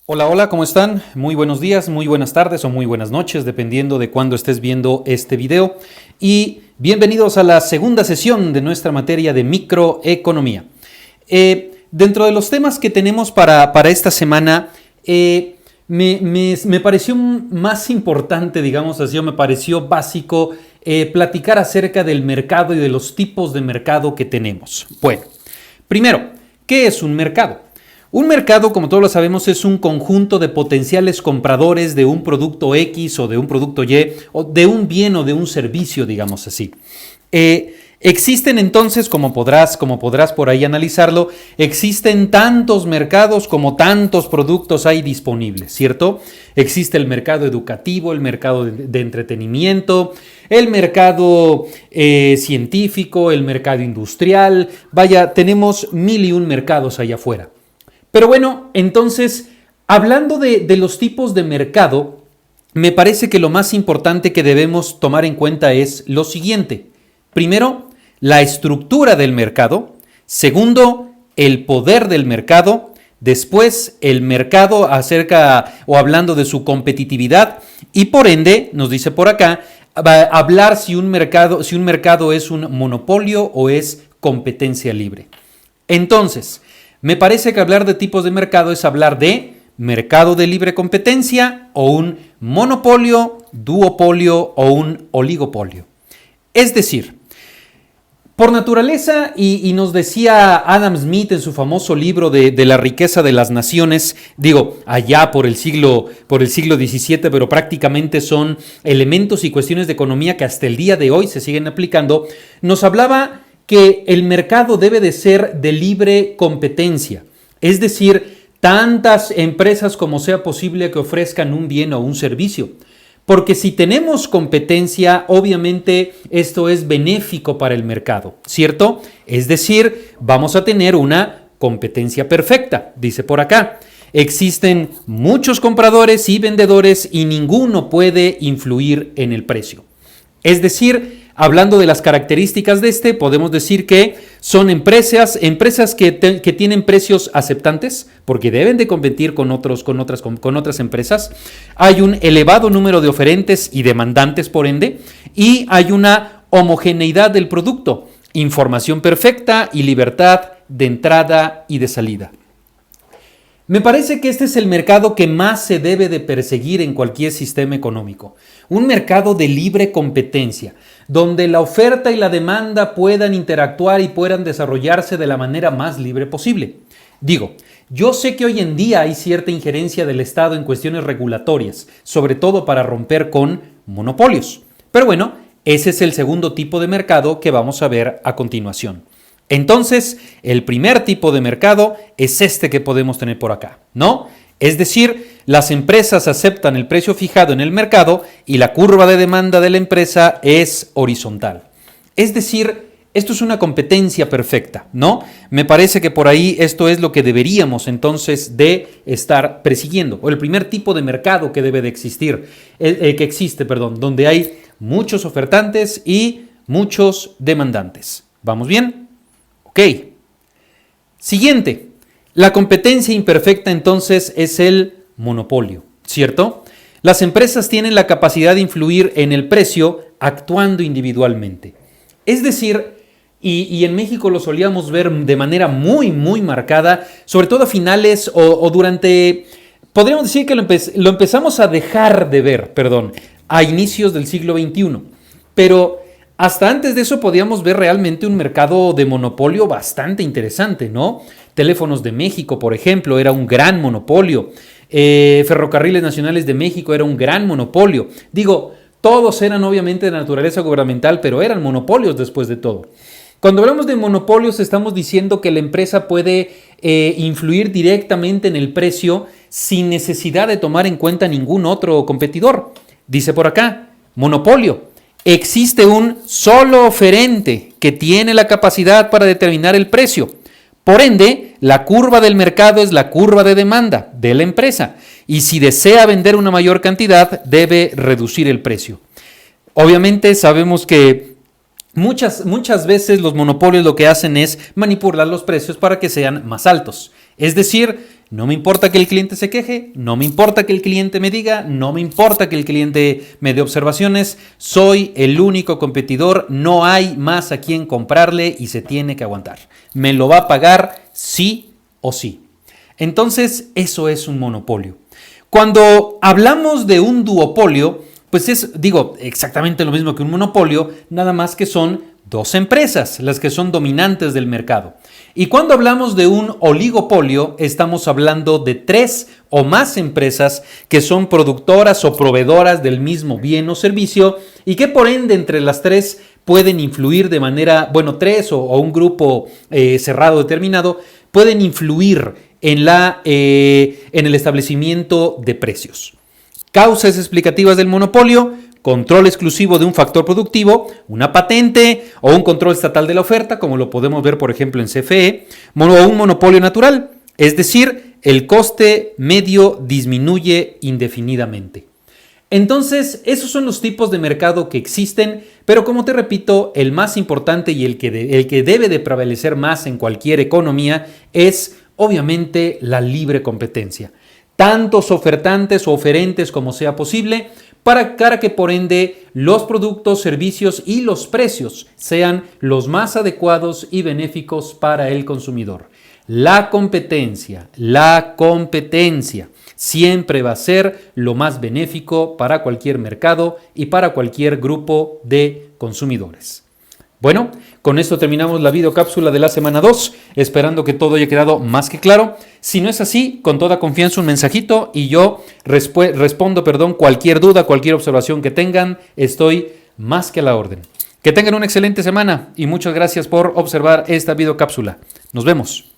Hola, hola, ¿cómo están? Muy buenos días, muy buenas tardes o muy buenas noches, dependiendo de cuándo estés viendo este video. Y bienvenidos a la segunda sesión de nuestra materia de microeconomía. Dentro de los temas que tenemos para esta semana, me pareció más importante, digamos así, o me pareció básico platicar acerca del mercado y de los tipos de mercado que tenemos. Bueno, primero, ¿qué es un mercado? Un mercado, como todos lo sabemos, es un conjunto de potenciales compradores de un producto X o de un producto Y, o de un bien o de un servicio, digamos así. Existen entonces, como podrás por ahí analizarlo, existen tantos mercados como tantos productos hay disponibles, ¿cierto? Existe el mercado educativo, el mercado de entretenimiento, el mercado científico, el mercado industrial. Vaya, tenemos 1001 mercados allá afuera. Pero bueno, entonces, hablando de los tipos de mercado, me parece que lo más importante que debemos tomar en cuenta es lo siguiente. Primero, la estructura del mercado. Segundo, el poder del mercado. Después, el mercado hablando de su competitividad. Y por ende, nos dice por acá, hablar si un mercado es un monopolio o es competencia libre. Entonces, me parece que hablar de tipos de mercado es hablar de mercado de libre competencia o un monopolio, duopolio o un oligopolio. Es decir, por naturaleza, y nos decía Adam Smith en su famoso libro de la riqueza de las naciones, digo, allá por el siglo XVII, pero prácticamente son elementos y cuestiones de economía que hasta el día de hoy se siguen aplicando, nos hablaba que el mercado debe de ser de libre competencia, es decir, tantas empresas como sea posible que ofrezcan un bien o un servicio. Porque si tenemos competencia, obviamente esto es benéfico para el mercado, ¿cierto? Es decir, vamos a tener una competencia perfecta, dice por acá. Existen muchos compradores y vendedores y ninguno puede influir en el precio. Es decir, hablando de las características de podemos decir que son empresas que tienen precios aceptantes, porque deben de competir con otras empresas. Hay un elevado número de oferentes y demandantes, por ende, y hay una homogeneidad del producto, información perfecta y libertad de entrada y de salida. Me parece que este es el mercado que más se debe de perseguir en cualquier sistema económico. Un mercado de libre competencia, donde la oferta y la demanda puedan interactuar y puedan desarrollarse de la manera más libre posible. Digo, yo sé que hoy en día hay cierta injerencia del Estado en cuestiones regulatorias, sobre todo para romper con monopolios. Pero bueno, ese es el segundo tipo de mercado que vamos a ver a continuación. Entonces, el primer tipo de mercado es este que podemos tener por acá, ¿no? Es decir, las empresas aceptan el precio fijado en el mercado y la curva de demanda de la empresa es horizontal. Es decir, esto es una competencia perfecta, ¿no? Me parece que por ahí esto es lo que deberíamos entonces de estar persiguiendo, o el primer tipo de mercado que debe de existir, donde hay muchos ofertantes y muchos demandantes. ¿Vamos bien? Ok. Siguiente. La competencia imperfecta entonces es el monopolio, ¿cierto? Las empresas tienen la capacidad de influir en el precio actuando individualmente. Es decir, y en México lo solíamos ver de manera muy, muy marcada, sobre todo a finales o durante, podríamos decir que lo empezamos a dejar de ver, a inicios del siglo XXI. Pero hasta antes de eso podíamos ver realmente un mercado de monopolio bastante interesante, ¿no? Teléfonos de México, por ejemplo, era un gran monopolio. Ferrocarriles Nacionales de México era un gran monopolio. Digo, todos eran obviamente de naturaleza gubernamental, pero eran monopolios después de todo. Cuando hablamos de monopolios estamos diciendo que la empresa puede influir directamente en el precio sin necesidad de tomar en cuenta ningún otro competidor. Dice por acá, monopolio. Existe un solo oferente que tiene la capacidad para determinar el precio. Por ende, la curva del mercado es la curva de demanda de la empresa. Y si desea vender una mayor cantidad, debe reducir el precio. Obviamente sabemos que muchas veces los monopolios lo que hacen es manipular los precios para que sean más altos. Es decir, no me importa que el cliente se queje, no me importa que el cliente me diga, no me importa que el cliente me dé observaciones, soy el único competidor, no hay más a quien comprarle y se tiene que aguantar. Me lo va a pagar sí o sí. Entonces, eso es un monopolio. Cuando hablamos de un duopolio, pues es, exactamente lo mismo que un monopolio, nada más que son dos empresas las que son dominantes del mercado. Y cuando hablamos de un oligopolio, estamos hablando de 3 o más empresas que son productoras o proveedoras del mismo bien o servicio y que por ende entre las 3 pueden influir de manera, 3 o un grupo cerrado determinado, pueden influir en el establecimiento de precios. Causas explicativas del monopolio: control exclusivo de un factor productivo, una patente o un control estatal de la oferta, como lo podemos ver por ejemplo en CFE, o un monopolio natural, es decir, el coste medio disminuye indefinidamente. Entonces, esos son los tipos de mercado que existen, pero como te repito, el más importante y el que debe de prevalecer más en cualquier economía es obviamente la libre competencia. Tantos ofertantes o oferentes como sea posible, para que por ende los productos, servicios y los precios sean los más adecuados y benéficos para el consumidor. La competencia siempre va a ser lo más benéfico para cualquier mercado y para cualquier grupo de consumidores. Bueno, con esto terminamos la videocápsula de la semana 2, esperando que todo haya quedado más que claro. Si no es así, con toda confianza un mensajito y yo respondo cualquier duda, cualquier observación que tengan, estoy más que a la orden. Que tengan una excelente semana y muchas gracias por observar esta videocápsula. Nos vemos.